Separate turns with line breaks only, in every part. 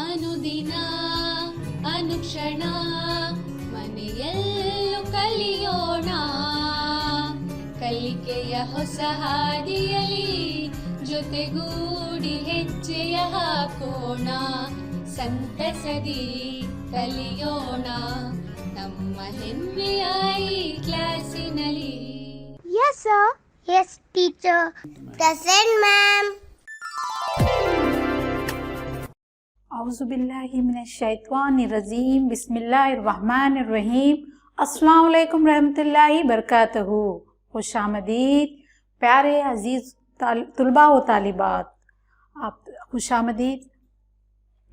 ಅನುದಿನ ಅನುಕ್ಷಣ ಮನೆಯಲ್ಲೂ ಕಲಿಯೋಣ, ಕಲಿಕೆಯ ಹೊಸ ಹಾದಿಯಲಿ ಜೊತೆಗೂಡಿ ಹೆಜ್ಜೆಯ ಹಾಕೋಣ, ಸಂತಸದಿ ಕಲಿಯೋಣ ನಮ್ಮ ಹೆಮ್ಮೆಯ ಈ ಕ್ಲಾಸಿನಲ್ಲಿ.
Yes, sir. Yes, teacher. Present, ma'am.
औज़ुबिल्लाहि मिनश्शैतानिर्रजीम, बिस्मिल्लाहिर्रहमानिर्रहीम। अस्सलाम वालेकुम रहमतुल्लाहि बरकातहू। खुशामदीद प्यारे अजीज़ तुलबा व तालिबात, आप खुशामदीद।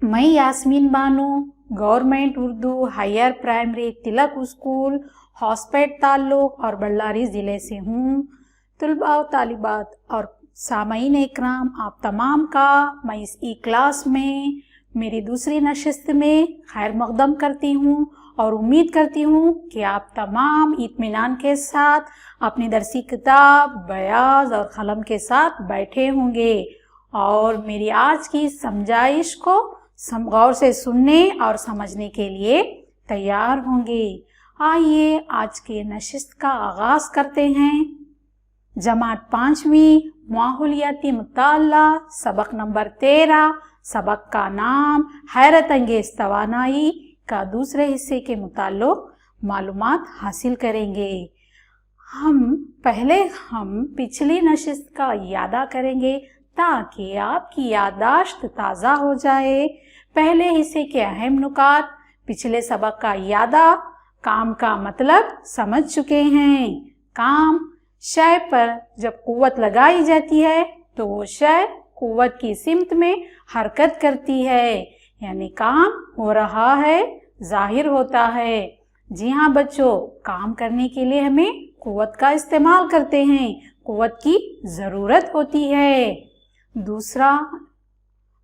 मैं Yasmeen Bano government Urdu higher primary Tilak school Hospet ताल्लुक और बल्लारी ज़िले से हूँ। तुलबा व तालिबात और सामईन इकराम, आप तमाम का मैं इस ई क्लास में मेरी दूसरी नशिस्त में खैर मकदम करती हूँ और उम्मीद करती हूँ कि आप तमाम इत्मीनान के साथ अपनी दरसी किताब बयाज और कलम के साथ बैठे होंगे और मेरी आज की समझाइश को गौर से सुनने और समझने के लिए तैयार होंगे। आइए आज के नशिस्त का आगाज़ करते हैं। जमात 5वीं माहौलियाती मुताला, सबक नंबर 13, सबक का नाम हैरत अंगेज तवानाई का दूसरे हिस्से के मुताल्लिक मालूमात हासिल करेंगे। हम पिछली नशिस्त का यादा करेंगे ताकि आपकी याददाश्त ताज़ा हो जाए। पहले हिस्से के अहम नुकात, पिछले सबक का यादा, काम का मतलब समझ चुके हैं। काम शय पर जब कुव्वत लगाई जाती है तो वो शय कुव्वत की सिमत में हरकत करती है, यानी काम हो रहा है, जाहिर होता है। जी हाँ बच्चों, काम करने के लिए हमें कुव्वत का इस्तेमाल करते हैं, कुव्वत की ज़रूरत होती है। दूसरा,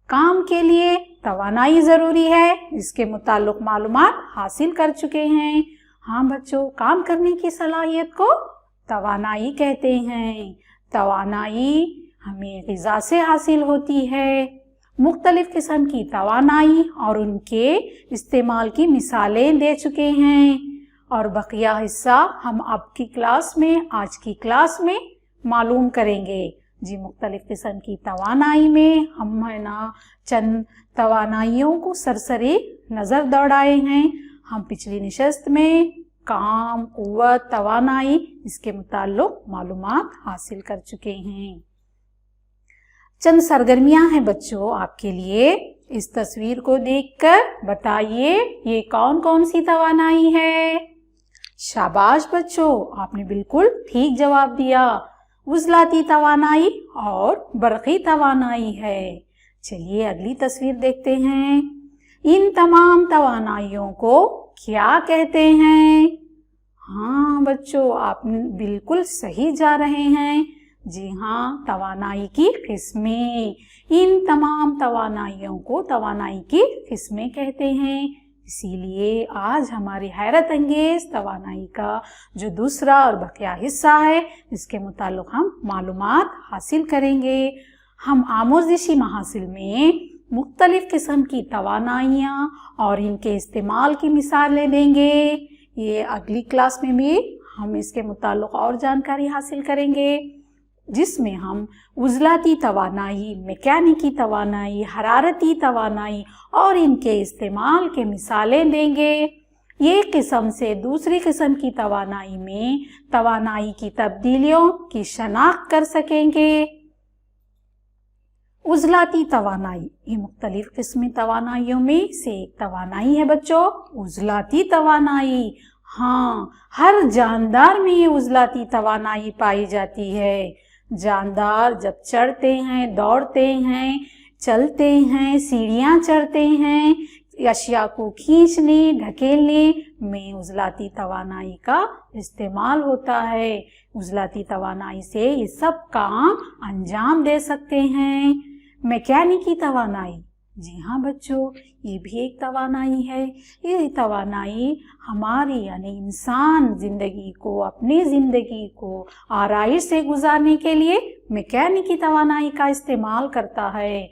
काम के लिए तवानाई ज़रूरी है, इसके मुताल्लिक मालूमात हासिल कर चुके हैं। हाँ बच्चों, काम करने की सलाहियत को तवानाई कहते हैं। तवानाई हमें ग़िज़ा से हासिल होती है। मुख्तलिफ़ किस्म की तवानाई और उनके इस्तेमाल की मिसालें दे चुके हैं और बकिया हिस्सा हम आज की क्लास में मालूम करेंगे। जी, मुख्तलिफ़ किस्म की तवानाई में हम चंद तवानाइयों को सरसरी नज़र दौड़ाए हैं। हम पिछली नशिस्त में काम, कुव्वत, तवानाई इसके मुताल्लिक मालूमात हासिल कर चुके हैं। चंद सरगर्मियां हैं बच्चों आपके लिए। इस तस्वीर को देखकर बताइए ये कौन कौन सी तवानाई है। शाबाश बच्चों, आपने बिल्कुल ठीक जवाब दिया। उज़लाती तवानाई और बरक़ी तवानाई है। चलिए अगली तस्वीर देखते हैं। इन तमाम तवानाइयों को क्या कहते हैं? हाँ बच्चों, आप बिल्कुल सही जा रहे हैं। जी हाँ, तवानाई की किस्में। इन तमाम तवानाइयों को तवानाई की किस्में कहते हैं। इसीलिए आज हमारी हैरत अंगेज तवानाई का जो दूसरा और बकिया हिस्सा है इसके मुताल्लिक हम मालूमात हासिल करेंगे। हम आमोज़िशी महासिल में मुख्तलिफ़ किस्म की तवानाइयाँ और इनके इस्तेमाल की मिसालें देंगे। ये अगली क्लास में भी हम इसके मुताल्लिक और जानकारी हासिल करेंगे, जिसमें हम उज़लाती तवानाई, मैकेनिकी तवानाई, हरारती तवानाई और इनके इस्तेमाल के मिसालें देंगे। एक किस्म से दूसरी किस्म की तवानाई में तवानाई की तब्दीलियों की शनाख्त कर सकेंगे। उज़लाती तवानाई, ये मुख्तलिफ़ किस्म तवानाइयों में से एक तवानाई है बच्चों, उज़लाती तवानाई। हाँ, हर जानदार में ये उज़लाती तवानाई पाई जाती है। जानदार जब चढ़ते हैं, दौड़ते हैं, चलते हैं, सीढ़ियाँ चढ़ते हैं, अशिया को खींचने, ढकेलने में उज़लाती तवानाई का इस्तेमाल होता है। उज़लाती तवानाई से ये सब काम अंजाम दे सकते हैं। मैकेनिकी तवानाई, जी हाँ बच्चों, ये भी एक तवानाई है। ये तवानाई हमारी यानी इंसान अपनी ज़िंदगी को आराइश से गुजारने के लिए मैकेनिकी तवानाई का इस्तेमाल करता है।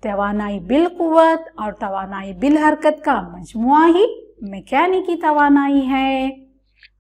तवानाई बिल कुव्वत और तवानाई बिल हरकत का मजमुआ ही मैकेनिकी तवानाई है।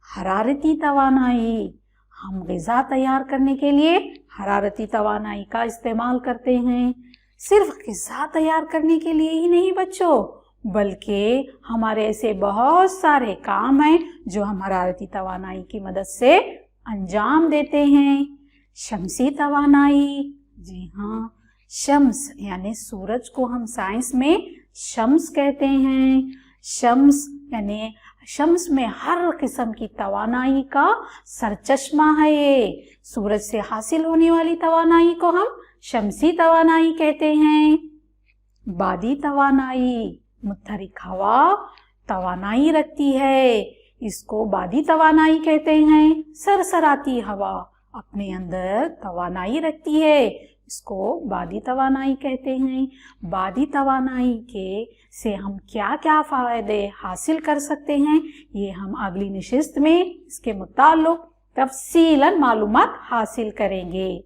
हरारती तवानाई, हम ग़िज़ा तैयार करने के लिए हरारती तवानाई का इस्तेमाल करते हैं। सिर्फ ग़िज़ा तैयार करने के लिए ही नहीं बच्चों, बल्कि हमारे ऐसे बहुत सारे काम हैं जो हम हरारती तवानाई की मदद से अंजाम देते हैं। शम्सी तवानाई, जी हाँ, शम्स यानी सूरज को हम साइंस में शम्स कहते हैं। शम्स यानी शम्स में हर किस्म की तवानाई का सरचश्मा है। ये सूरज से हासिल होने वाली तवानाई को हम शम्सी तवानाई कहते हैं। बादी तवानाई, मुत्तहरिक हवा तवानाई रखती है, इसको बादी तवानाई कहते हैं। सरसराती हवा अपने अंदर तवानाई रखती है, इसको बादी तवानाई कहते हैं। बादी तवानाई के से हम क्या क्या फ़ायदे हासिल कर सकते हैं, ये हम अगली नशिस्त में इसके मुताल्लिक़ तफसीलन मालूमात हासिल करेंगे।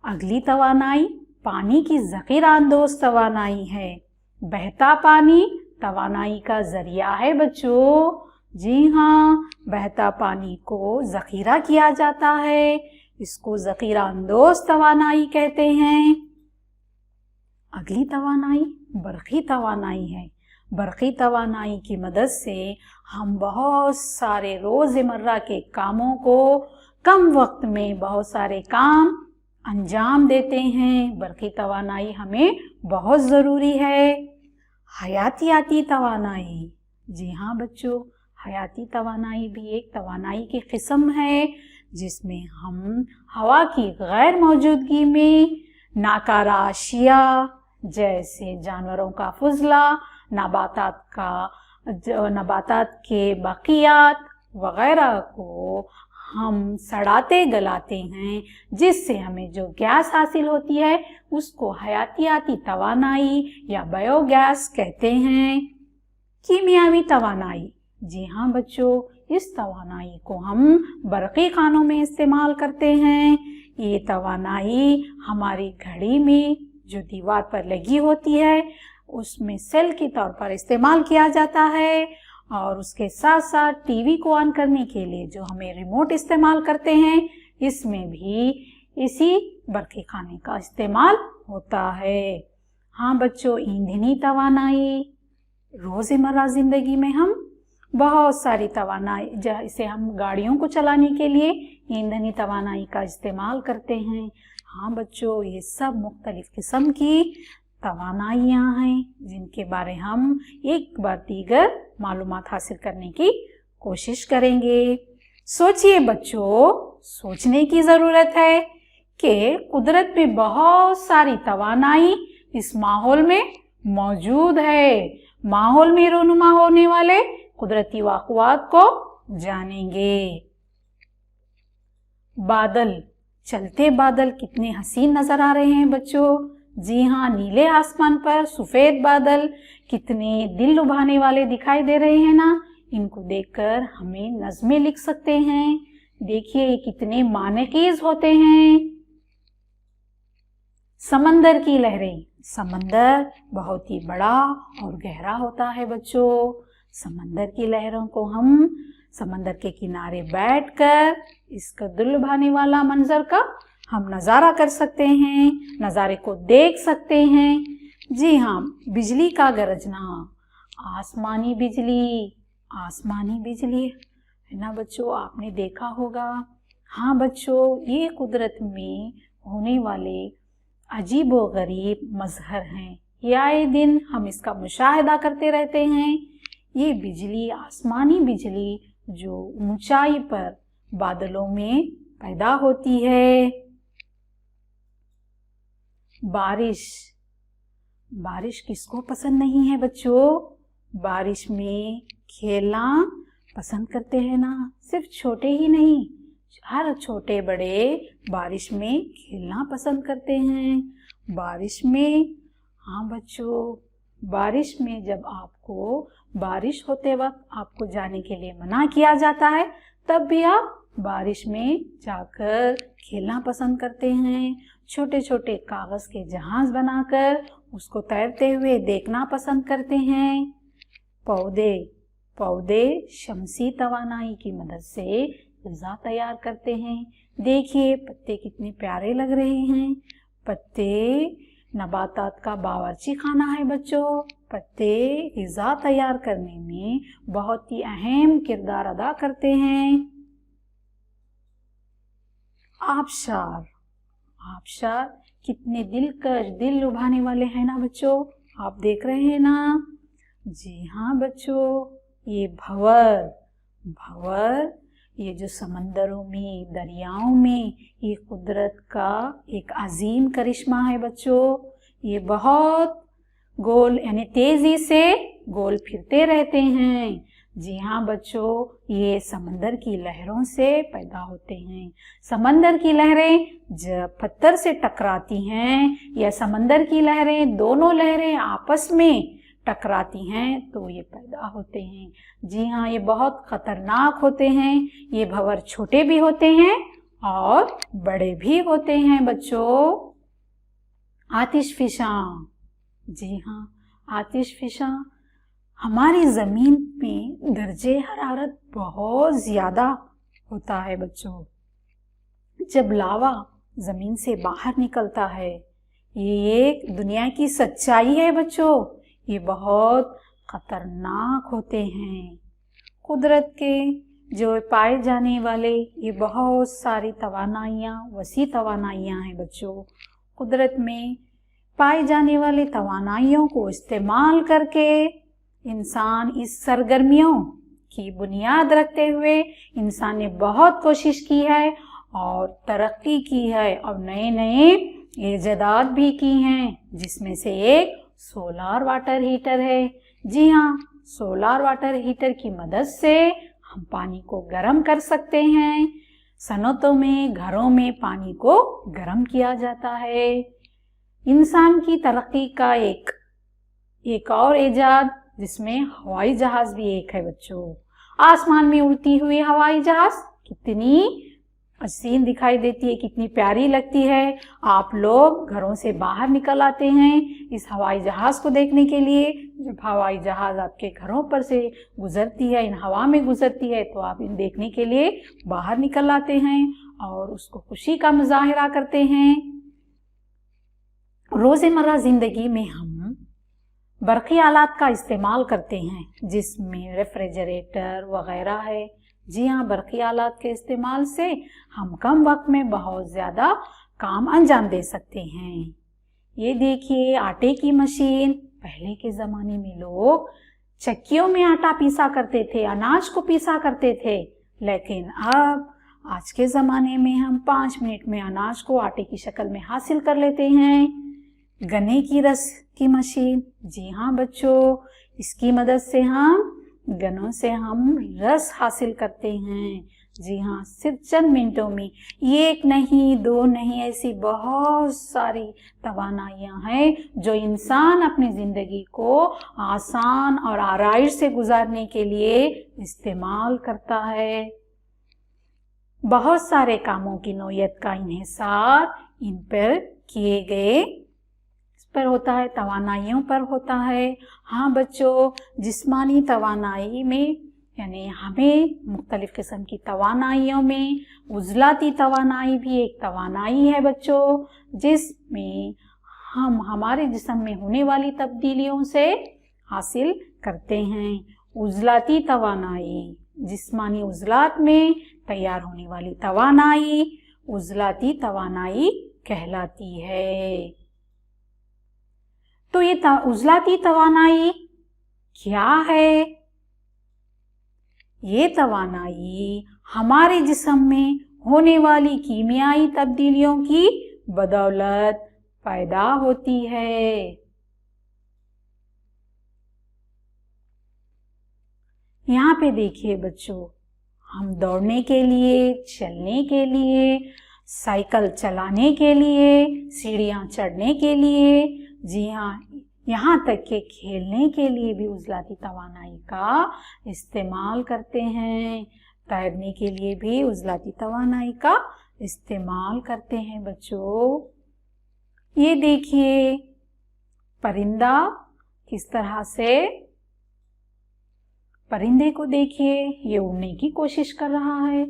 अगली तवानाई पानी की ज़ख़ीरा अंदोज़ तवानाई है। बहता पानी तवानाई का ज़रिया है बच्चों। जी हाँ, बहता पानी को ज़ख़ीरा किया जाता है, इसको ज़ख़ीरा अंदोज़ तवानाई कहते हैं। अगली तवानाई बरक़ी तवानाई है। बरक़ी तवानाई की मदद से हम बहुत सारे रोज़मर्रा के कामों को कम वक्त में बहुत सारे काम अंजाम देते हैं। बरक़ी तवानाई हमें बहुत ज़रूरी है। हयातियाती तवानाई, जी हाँ बच्चों, हयाती तवानाई भी एक तवानाई की किस्म है जिसमें हम हवा की गैर मौजूदगी में नाकारा अशिया जैसे जानवरों का फुजला, नबातात के बाकियात वगैरह को हम सड़ाते गलाते हैं, जिससे हमें जो गैस हासिल होती है उसको हयातियाती तवानाई या बायोगैस कहते हैं। कीमियावी तवानाई, जी हाँ बच्चों, इस तवानाई को हम बरक़ी खानों में इस्तेमाल करते हैं। ये तवानाई हमारी घड़ी में जो दीवार पर लगी होती है उसमें सेल के तौर पर इस्तेमाल किया जाता है, और उसके साथ साथ टीवी को ऑन करने के लिए जो हमें रिमोट इस्तेमाल करते हैं इसमें भी इसी बरक़ी खाने का इस्तेमाल होता है। हाँ बच्चों, ईंधनी तवानाई, रोज़मर्रा ज़िंदगी में हम बहुत सारी तवानाई, जैसे हम गाड़ियों को चलाने के लिए ईंधनी तवानाई का इस्तेमाल करते हैं। हाँ बच्चों, ये सब मुख्तलिफ किस्म की तवानाइयाँ हैं जिनके बारे हम एक बार दीगर मालूमात हासिल करने की कोशिश करेंगे। सोचिए बच्चों, सोचने की ज़रूरत है कि कुदरत में बहुत सारी तवानाई इस माहौल में मौजूद है। माहौल में रोनुमा होने वाले कुदरती वाक़यात को जानेंगे। बादल, चलते बादल कितने हसीन नज़र आ रहे हैं बच्चों। जी हाँ, नीले आसमान पर सफ़ेद बादल कितने दिल लुभाने वाले दिखाई दे रहे हैं ना। इनको देखकर हमें नज़में लिख सकते हैं। देखिए ये कितने मानकीज़ होते हैं। समंदर की लहरें, समंदर बहुत ही बड़ा और गहरा होता है बच्चों। समंदर की लहरों को हम समंदर के किनारे बैठकर इसका दिल लुभाने वाला मंजर का हम नज़ारा कर सकते हैं, नज़ारे को देख सकते हैं। जी हाँ, बिजली का गरजना, आसमानी बिजली है ना बच्चों, आपने देखा होगा। हाँ बच्चों, ये कुदरत में होने वाले अजीब व गरीब मज़हर हैं। ये आए दिन हम इसका मुशाहिदा करते रहते हैं। ये बिजली, आसमानी बिजली जो ऊंचाई पर बादलों में पैदा होती है। बारिश किसको पसंद नहीं है बच्चों। बारिश में खेलना पसंद करते हैं ना। सिर्फ छोटे ही नहीं, हर छोटे बड़े बारिश में खेलना पसंद करते हैं। बारिश में, हाँ बच्चों, बारिश में जब आपको बारिश होते वक्त आपको जाने के लिए मना किया जाता है तब भी आप बारिश में जाकर खेलना पसंद करते हैं। छोटे छोटे कागज के जहाज बनाकर उसको तैरते हुए देखना पसंद करते हैं। पौधे शमसी तवानाई की मदद से ग़िज़ा तैयार करते हैं। देखिए पत्ते कितने प्यारे लग रहे हैं। पत्ते नबातात का बावर्ची खाना है बच्चों। पत्ते ग़िज़ा तैयार करने में बहुत ही अहम किरदार अदा करते हैं। आबशार कितने दिलकश, दिल लुभाने वाले हैं ना बच्चों, आप देख रहे हैं ना। जी हाँ बच्चों, ये भंवर ये जो समंदरों में, दरियाओं में, ये कुदरत का एक अजीम करिश्मा है बच्चों। ये बहुत गोल यानी तेजी से गोल फिरते रहते हैं। जी हाँ बच्चों, ये समंदर की लहरों से पैदा होते हैं। समंदर की लहरें जब पत्थर से टकराती हैं या समंदर की लहरें, दोनों लहरें आपस में टकराती हैं तो ये पैदा होते हैं। जी हाँ, ये बहुत खतरनाक होते हैं। ये भंवर छोटे भी होते हैं और बड़े भी होते हैं बच्चों। आतिशफिशां, जी हाँ, आतिशफिशां हमारी ज़मीन में दर्जे हरारत बहुत ज़्यादा होता है बच्चों। जब लावा ज़मीन से बाहर निकलता है, ये एक दुनिया की सच्चाई है बच्चों। ये बहुत खतरनाक होते हैं। कुदरत के जो पाए जाने वाले ये बहुत सारी तवानाइयाँ, वसी तवानाइयाँ हैं बच्चों। कुदरत में पाए जाने वाले तवानाइयों को इस्तेमाल करके इंसान इस सरगर्मियों की बुनियाद रखते हुए इंसान ने बहुत कोशिश की है और तरक्की की है और नए नए ईजादात भी की हैं, जिसमें से एक सोलार वाटर हीटर है। जी हाँ, सोलार वाटर हीटर की मदद से हम पानी को गर्म कर सकते हैं। सनतों में, घरों में पानी को गर्म किया जाता है। इंसान की तरक्की का एक और ईजाद जिसमें हवाई जहाज भी एक है बच्चों। आसमान में उड़ती हुई हवाई जहाज कितनी हसीन दिखाई देती है, कितनी प्यारी लगती है। आप लोग घरों से बाहर निकल आते हैं इस हवाई जहाज को देखने के लिए। जब हवाई जहाज आपके घरों पर से गुजरती है, इन हवा में गुजरती है, तो आप इन देखने के लिए बाहर निकल आते हैं और उसको खुशी का मुजाहिरा करते हैं। रोज़मर्रा ज़िंदगी में हम बरक़ी आलात का इस्तेमाल करते हैं, जिसमें रेफ्रिजरेटर वगैरह है। जी हाँ, बरक़ी आलात के इस्तेमाल से हम कम वक्त में बहुत ज़्यादा काम अंजाम दे सकते हैं। ये देखिए आटे की मशीन। पहले के ज़माने में लोग चक्कियों में आटा पीसा करते थे, अनाज को पीसा करते थे, लेकिन अब आज के ज़माने में हम 5 मिनट में अनाज को आटे की शक्ल में हासिल कर लेते हैं। गन्ने की रस की मशीन। जी हाँ बच्चों, इसकी मदद से हम गन्नों से हम रस हासिल करते हैं। जी हाँ, सिर्फ चंद मिनटों में, एक नहीं, दो नहीं, ऐसी बहुत सारी तवानाइयाँ हैं जो इंसान अपनी ज़िंदगी को आसान और आराइश से गुजारने के लिए इस्तेमाल करता है। बहुत सारे कामों की नौयत का इन्हिसार इन पर किए गए पर होता है, तवानाइयों पर होता है। हाँ बच्चों, जिस्मानी तवानाई में यानी हमें मुख्तलिफ किस्म की तवानाइयों में उज़लाती तवानाई भी एक तवानाई है बच्चों, जिसमें हम हमारे जिस्म में होने वाली तब्दीलियों से हासिल करते हैं। उज़लाती तवानाई, जिस्मानी उज़लात में तैयार होने वाली तवानाई उज़लाती तवानाई कहलाती है। तो ये उज़लाती तवानाई क्या है? ये तवानाई हमारे जिस्म में होने वाली कीमियाई तब्दीलियों की बदौलत पैदा होती है। यहाँ पे देखिए बच्चों, हम दौड़ने के लिए, चलने के लिए, साइकिल चलाने के लिए, सीढ़ियाँ चढ़ने के लिए, जी हाँ, यहाँ तक के खेलने के लिए भी उज़लाती तवानाई का इस्तेमाल करते हैं। तैरने के लिए भी उज़लाती तवानाई का इस्तेमाल करते हैं बच्चों। ये देखिए परिंदा किस तरह से, परिंदे को देखिए, ये उड़ने की कोशिश कर रहा है,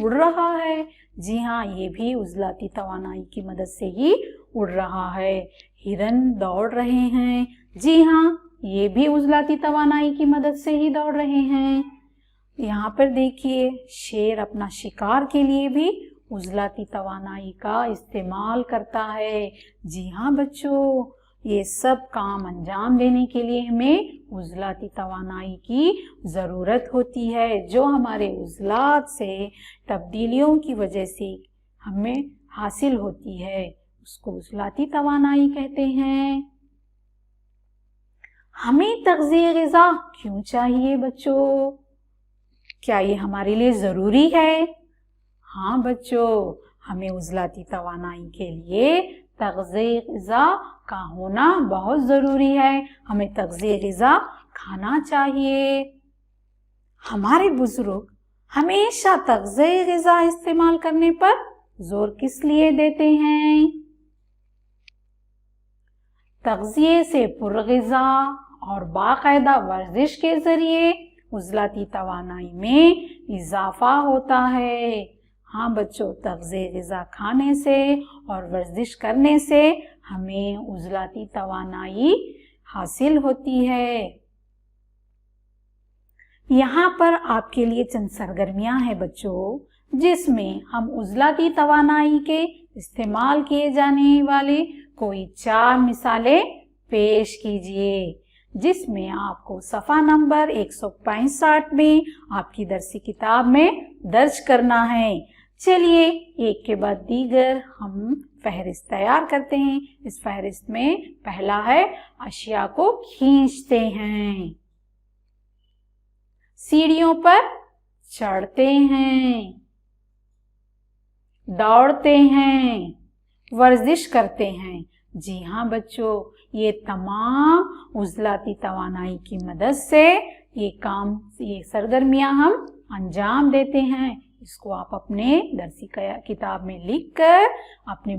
उड़ रहा है। जी हाँ, ये भी उज़लाती तवानाई की मदद से ही उड़ रहा है। हिरन दौड़ रहे हैं। जी हाँ, ये भी उज़लाती तवानाई की मदद से ही दौड़ रहे हैं। यहाँ पर देखिए शेर अपना शिकार के लिए भी उज़लाती तवानाई का इस्तेमाल करता है। जी हाँ बच्चों, ये सब काम अंजाम देने के लिए हमें उज़लाती तवानाई की ज़रूरत होती है, जो हमारे उज़लात से तब्दीलियों की वजह से हमें हासिल होती है, उसको उज़लाती तवानाई कहते हैं। हमें तग़ज़िया ग़िज़ा क्यों चाहिए बच्चों? क्या ये हमारे लिए ज़रूरी है? हाँ बच्चों, हमें उज़लाती तवानाई के लिए तग़ज़िया ग़िज़ा का होना बहुत ज़रूरी है। हमें तग़ज़िया ग़िज़ा खाना चाहिए। हमारे बुज़ुर्ग हमेशा तग़ज़िया ग़िज़ा इस्तेमाल करने पर ज़ोर किस लिए देते हैं? तग़ज़िये से पुरग़िज़ा और बाकायदा वर्जिश के ज़रिए उज़लाती तवानाई में इजाफ़ा होता है। हाँ बच्चों, तग़ज़िया ग़िज़ा खाने से और वर्जिश करने से हमें उज़लाती तवानाई हासिल होती है। यहाँ पर आपके लिए चंद सरगर्मियाँ हैं बच्चों, जिसमें हम उज़लाती तवानाई के इस्तेमाल किए जाने वाले कोई 4 मिसालें पेश कीजिए, जिसमें आपको सफ़ा नंबर 165 में आपकी दरसी किताब में दर्ज करना है। चलिए एक के बाद दीगर हम फहरिस्त तैयार करते हैं। इस फहरिस्त में पहला है अशिया को खींचते हैं, सीढ़ियों पर चढ़ते हैं, दौड़ते हैं, वर्जिश करते हैं। जी हाँ बच्चों, ये तमाम उज़लाती तवानाई की मदद से ये सरगर्मियां हम अंजाम देते हैं। इसको आप अपने दरसी किताब में लिखकर अपने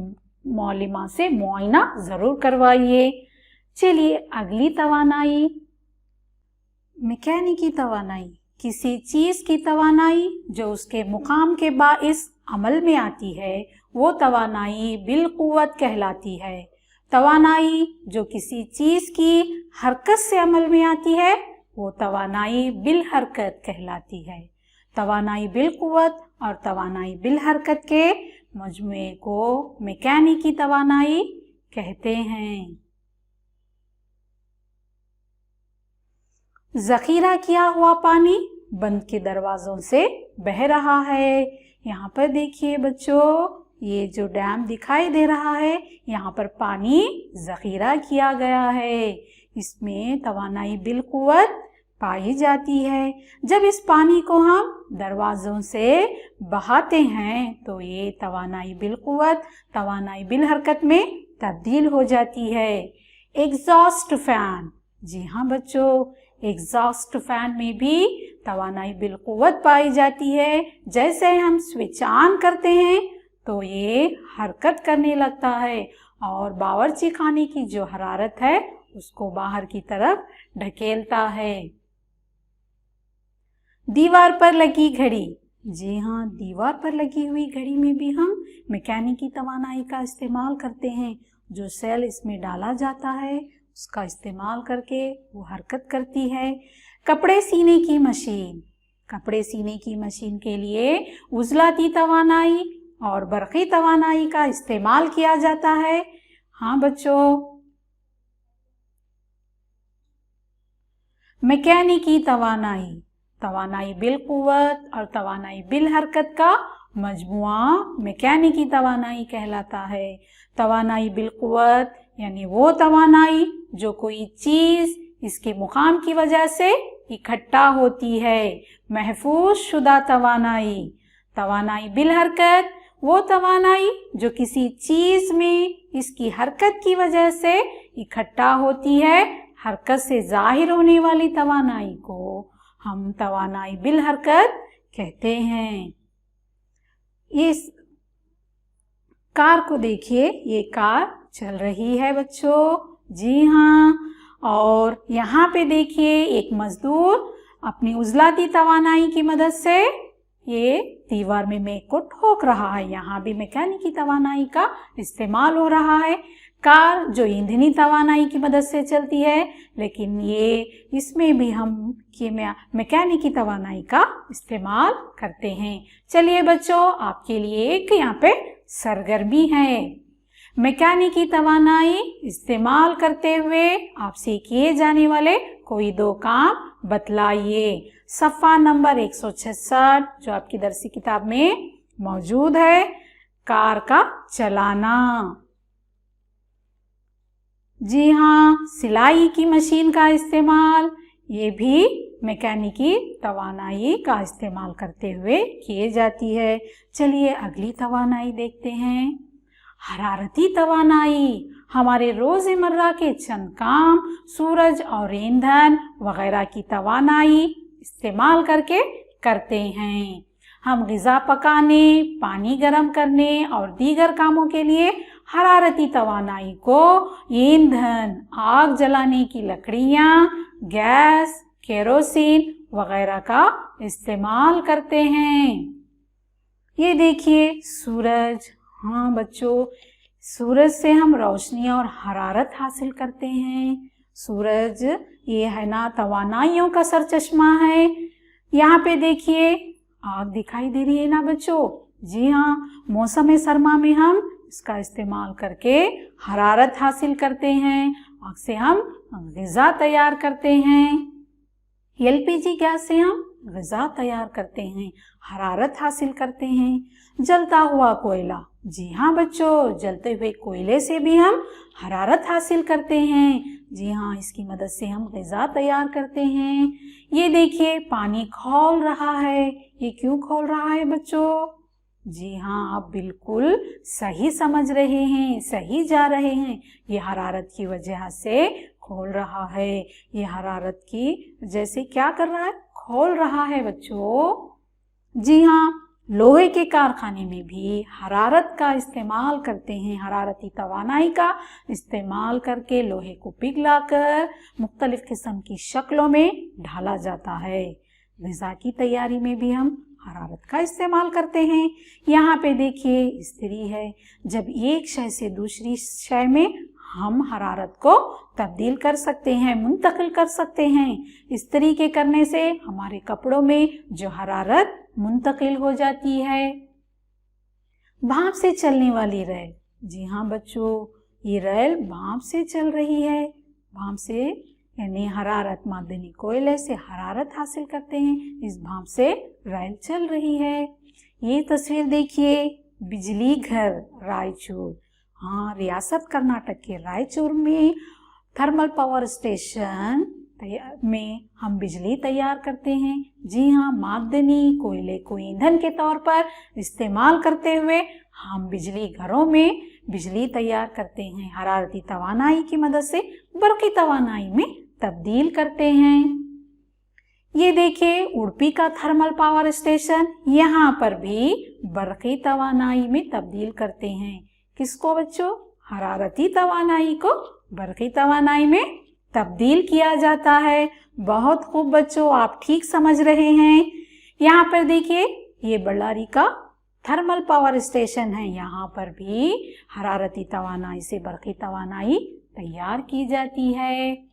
मौलिमा से मुआयना ज़रूर करवाइए। चलिए अगली तवानाई, मैकेनिकी तवानाई, किसी चीज़ की तवानाई जो उसके मुकाम के बाइस अमल में आती है, वो तवानाई बिलकुव्वत कहलाती है। तवानाई जो किसी चीज़ की हरकत से अमल में आती है, वो तवानाई बिल हरकत कहलाती है। तवानाई बिलकुव्वत और तवानाई बिल हरकत के मजमुए को मैकेनिकी तवानाई कहते हैं। ज़ख़ीरा किया हुआ पानी बंद के दरवाज़ों से बह रहा है। यहाँ पर देखिए बच्चों, ये जो डैम दिखाई दे रहा है, यहाँ पर पानी ज़ख़ीरा किया गया है। इसमें तवानाई बिलकुव्वत पाई जाती है। जब इस पानी को हम दरवाज़ों से बहाते हैं तो ये तवानाई बिलकुव्वत तवानाई बिल हरकत में तब्दील हो जाती है। एग्जॉस्ट फैन, जी हाँ बच्चों, एग्जॉस्ट फैन में भी तवानाई बिलकुव्वत पाई जाती है। जैसे हम स्विच ऑन करते हैं तो ये हरकत करने लगता है और बावर्ची खाने की जो हरारत है उसको बाहर की तरफ ढकेलता है। दीवार पर लगी घड़ी, जी हाँ, दीवार पर लगी हुई घड़ी में भी हम मैकेनिकी तवानाई का इस्तेमाल करते हैं। जो सेल इसमें डाला जाता है उसका इस्तेमाल करके वो हरकत करती है। कपड़े सीने की मशीन, कपड़े सीने की मशीन के लिए उज़लाती तवानाई और बरक़ी तवानाई का इस्तेमाल किया जाता है। हाँ बच्चों, मैकेनिकी तवानाई, तवानाई बिलकुव्वत और तवानाई बिल हरकत का मजमुआ मैकेनिकी तवानाई कहलाता है। तवानाई बिलकुव्वत यानी वो तवानाई जो कोई चीज़ इसके मुकाम की वजह से इकट्ठा होती है, महफूज शुदा तवानाई। तवानाई बिल हरकत वो तवानाई जो किसी चीज़ में इसकी हरकत की वजह से इकट्ठा होती है। हरकत से ज़ाहिर होने वाली तवानाई को हम तवानाई बिल हरकत कहते हैं। ये कार को देखिए, ये कार चल रही है बच्चों। जी हाँ, और यहाँ पे देखिए एक मजदूर अपनी उजलाती तवानाई की मदद से ये दीवार में मेक को ठोक रहा है। यहाँ भी मैकेनिकी तवानाई का इस्तेमाल हो रहा है। कार जो ईंधनी तवानाई की मदद से चलती है, लेकिन ये इसमें भी हम मैकेनिकी तवानाई का इस्तेमाल करते हैं। चलिए बच्चों, आपके लिए एक यहाँ पे सरगर्मी है। मैकेनिकी तवानाई इस्तेमाल करते हुए आपसे किए जाने वाले कोई 2 काम बतलाइए। सफ़ा नंबर 166 जो आपकी दरसी किताब में मौजूद है, कार का चलाना। जी हाँ, सिलाई की मशीन का इस्तेमाल, ये भी मैकेनिकी तवानाई का इस्तेमाल करते हुए किए जाती है। चलिए अगली तवानाई देखते हैं। हरारती तवानाई हमारे रोज़मर्रा के चंद काम सूरज और ईंधन वगैरह की तवानाई इस्तेमाल करके करते हैं। हम ग़िज़ा पकाने, पानी गर्म करने और दीगर कामों के लिए हरारती तवानाई को ईंधन, आग जलाने की लकड़ियाँ, गैस, केरोसिन वगैरह का इस्तेमाल करते हैं। ये देखिए सूरज। हाँ बच्चों, सूरज से हम रोशनी और हरारत हासिल करते हैं। सूरज ये है ना तवानाइयों का सरचश्मा है। यहाँ पे देखिए आग दिखाई दे रही है ना बच्चों। जी हाँ, मौसम सरमा में हम इसका इस्तेमाल करके हरारत हासिल करते हैं। आग से हम ग़िज़ा तैयार करते हैं। एलपीजी गैस से हम ग़िज़ा तैयार करते हैं, हरारत हासिल करते हैं। जलता हुआ कोयला, जी हाँ बच्चों, जलते हुए कोयले से भी हम हरारत हासिल करते हैं। जी हाँ, इसकी मदद से हम ग़िज़ा तैयार करते हैं। ये देखिए पानी खौल रहा है। ये क्यों खौल रहा है बच्चों? जी हाँ, आप बिल्कुल सही समझ रहे हैं, सही जा रहे हैं। ये हरारत की वजह से खोल रहा है। ये हरारत की जैसे क्या कर रहा है? खोल रहा है बच्चों। जी हाँ, लोहे के कारखाने में भी हरारत का इस्तेमाल करते हैं। हरारती तवानाई का इस्तेमाल करके लोहे को पिघलाकर मुख्तलिफ किस्म की शक्लों में ढाला जाता है। ग़िज़ा की तैयारी में भी हम हरारत का इस्तेमाल करते हैं। यहाँ पे देखिए इस्त्री है। जब एक शय से दूसरी शय में हम हरारत को तब्दील कर सकते हैं, मुंतकिल कर सकते हैं। इस्त्री के करने से हमारे कपड़ों में जो हरारत मुंतकिल हो जाती है। भाप से चलने वाली रेल, जी हाँ बच्चों, ये रेल भाप से चल रही है। भाप से यानी हरारत, मादनी कोयले से हरारत हासिल करते हैं। इस भाप से रेल चल रही है। ये तस्वीर देखिए, बिजली घर रायचूर। हाँ, रियासत कर्नाटक के रायचूर में थर्मल पावर स्टेशन में हम बिजली तैयार करते हैं। जी हाँ, मादनी कोयले को ईंधन के तौर पर इस्तेमाल करते हुए हम बिजली घरों में बिजली तैयार करते हैं। हरारती तवानाई की मदद से बरकी तवानाई में तब्दील करते हैं। ये देखिए उडुपी का थर्मल पावर स्टेशन, यहाँ पर भी बरकी तवानाई में तब्दील करते हैं। किसको बच्चों? हरारती तवानाई को बरकी तवानाई में तब्दील किया जाता है। बहुत खूब बच्चों, आप ठीक समझ रहे हैं। यहाँ पर देखिए ये बಳ್ಳारी का थर्मल पावर स्टेशन है। यहाँ पर भी हरारती तवानाई से बरकी तवानाई तैयार की जाती है।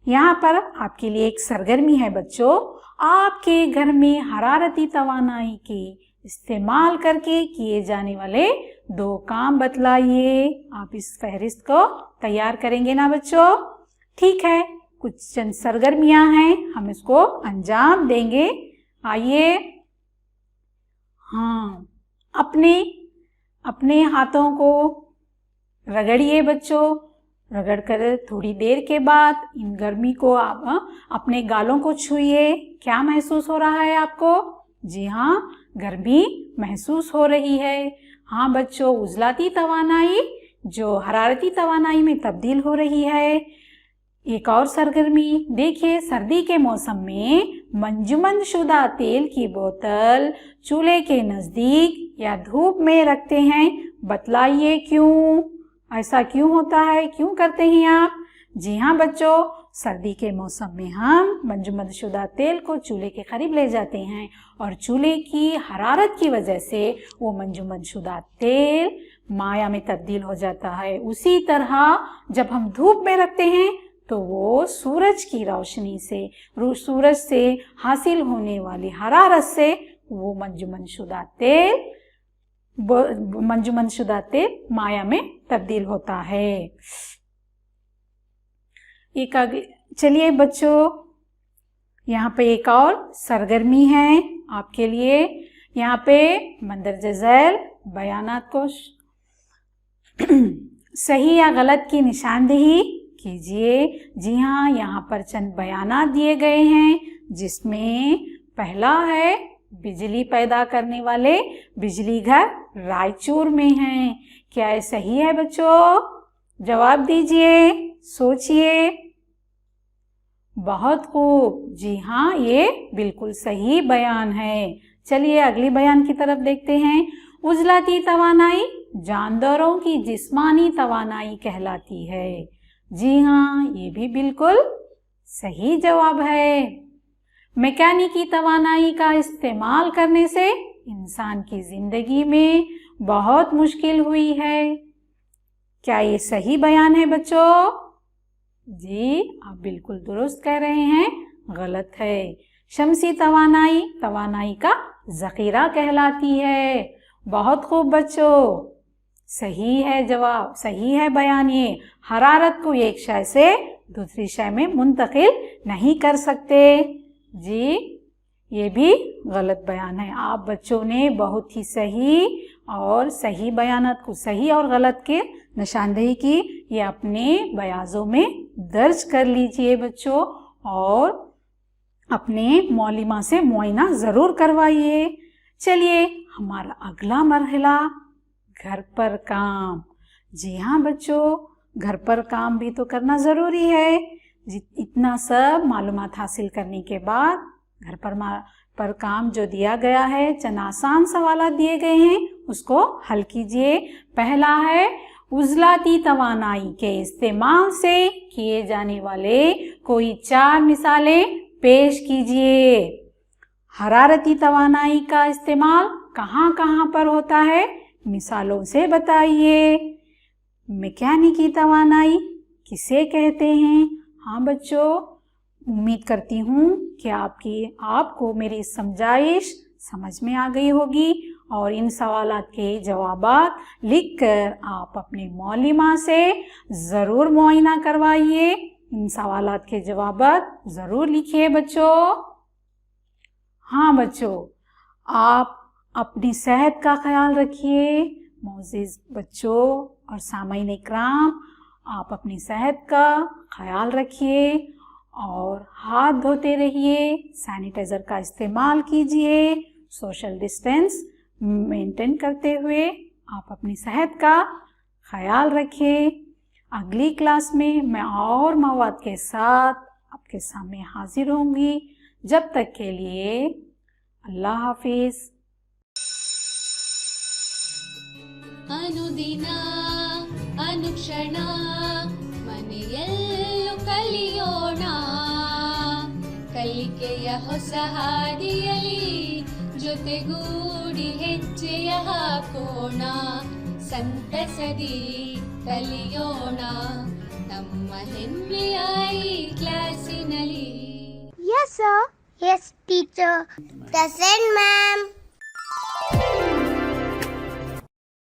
यहाँ पर आपके लिए एक सरगर्मी है बच्चों। आपके घर में हरारती तवानाई के इस्तेमाल करके किए जाने वाले 2 काम बतलाइए। आप इस फहरिस्त को तैयार करेंगे ना बच्चों? ठीक है, कुछ चंद सरगर्मियां हैं, हम इसको अंजाम देंगे। आइए। हाँ, अपने हाथों को रगड़िए बच्चों। रगड़ कर थोड़ी देर के बाद इन गर्मी को आप अपने गालों को छुइए। क्या महसूस हो रहा है आपको? जी हाँ, गर्मी महसूस हो रही है। हाँ बच्चों, उजलाती तवानाई जो हरारती तवानाई में तब्दील हो रही है। ایک اور سرگرمی دیکھیے، سردی کے موسم میں منجمد شدہ تیل کی بوتل چولہے کے نزدیک یا دھوپ میں رکھتے ہیں، بتلائیے کیوں؟ ایسا کیوں ہوتا ہے؟ کیوں کرتے ہیں آپ؟ جی ہاں بچوں، سردی کے موسم میں ہم منجمد شدہ تیل کو چولہے کے قریب لے جاتے ہیں اور چولہے کی حرارت کی وجہ سے وہ منجمد شدہ تیل مائع میں تبدیل ہو جاتا ہے۔ اسی طرح جب ہم دھوپ میں رکھتے ہیں تو وہ سورج کی روشنی سے، سورج سے حاصل ہونے والی حرارت سے وہ منجمد شدہ تیل مائع میں تبدیل ہوتا ہے۔ چلیے بچوں، یہاں پہ ایک اور سرگرمی ہے آپ کے لیے۔ یہاں پہ مندرجہ ذیل بیانات کو صحیح یا غلط کی نشاندہی کیجیے۔ جی ہاں، یہاں پر چند بیانات دیے گئے ہیں، جس میں پہلا ہے بجلی پیدا کرنے والے بجلی گھر رائچور میں ہیں۔ کیا یہ صحیح ہے بچوں؟ جواب دیجیے، سوچیے۔ بہت خوب، جی ہاں، یہ بالکل صحیح بیان ہے۔ چلیے اگلی بیان کی طرف دیکھتے ہیں۔ عضلاتی توانائی جانداروں کی جسمانی توانائی کہلاتی ہے۔ جی ہاں، یہ بھی بالکل صحیح جواب ہے۔ میکینیکی توانائی کا استعمال کرنے سے انسان کی زندگی میں بہت مشکل ہوئی ہے۔ کیا یہ صحیح بیان ہے بچوں؟ جی، آپ بالکل درست کہہ رہے ہیں، غلط ہے۔ شمسی توانائی کا ذخیرہ کہلاتی ہے۔ بہت خوب بچوں، صحیح ہے جواب، صحیح ہے بیان۔ یہ حرارت کو ایک شے سے دوسری شے میں منتقل نہیں کر سکتے۔ جی، یہ بھی غلط بیان ہے۔ آپ بچوں نے بہت ہی صحیح بیانات کو صحیح اور غلط کے نشاندہی کی۔ یہ اپنے بیاضوں میں درج کر لیجئے بچوں، اور اپنے معلمہ سے معائنہ ضرور کروائیے۔ چلیے ہمارا اگلا مرحلہ گھر پر کام۔ جی ہاں بچوں، گھر پر کام بھی تو کرنا ضروری ہے۔ اتنا سب معلومات حاصل کرنے کے بعد گھر پر کام جو دیا گیا ہے، چند آسان سوالات دیے گئے ہیں، اس کو حل کیجئے۔ پہلا ہے، عضلاتی توانائی کے استعمال سے کیے جانے والے کوئی 4 مثالیں پیش کیجئے۔ حرارتی توانائی کا استعمال کہاں کہاں پر ہوتا ہے؟ مثالوں سے بتائیے۔ میکینیکی توانائی کسے کہتے ہیں؟ ہاں بچوں، امید کرتی ہوں کہ آپ کو میری سمجھائش سمجھ میں آ گئی ہوگی، اور ان سوالات کے جوابات لکھ کر آپ اپنے معلمہ سے ضرور معائنہ کروائیے۔ ان سوالات کے جوابات ضرور لکھیے بچوں۔ ہاں بچوں، آپ اپنی صحت کا خیال رکھیے۔ معزز بچوں اور سامعین اکرام، آپ اپنی صحت کا خیال رکھیے اور ہاتھ دھوتے رہیے، سینیٹائزر کا استعمال کیجیے، سوشل ڈسٹینس مینٹین کرتے ہوئے آپ اپنی صحت کا خیال رکھیں۔ اگلی کلاس میں اور مواد کے ساتھ آپ کے سامنے حاضر ہوں گی۔ جب تک کے لیے اللہ حافظ۔
ಅನುದಿನ ಅನುಕ್ಷಣ ಮನೆಯಲ್ಲೂ ಕಲಿಯೋಣ, ಕಲಿಕೆಯ ಹೊಸ ಹಾದಿಯಲಿ ಜೊತೆಗೂಡಿ ಹೆಜ್ಜೆಯ ಹಾಕೋಣ, ಸಂತಸದಿ ಕಲಿಯೋಣ ನಮ್ಮ ಹೆಮ್ಮೆಯ ಈ ಕ್ಲಾಸಿನಲ್ಲಿ.
Yes, sir. Yes, teacher. Present, ma'am.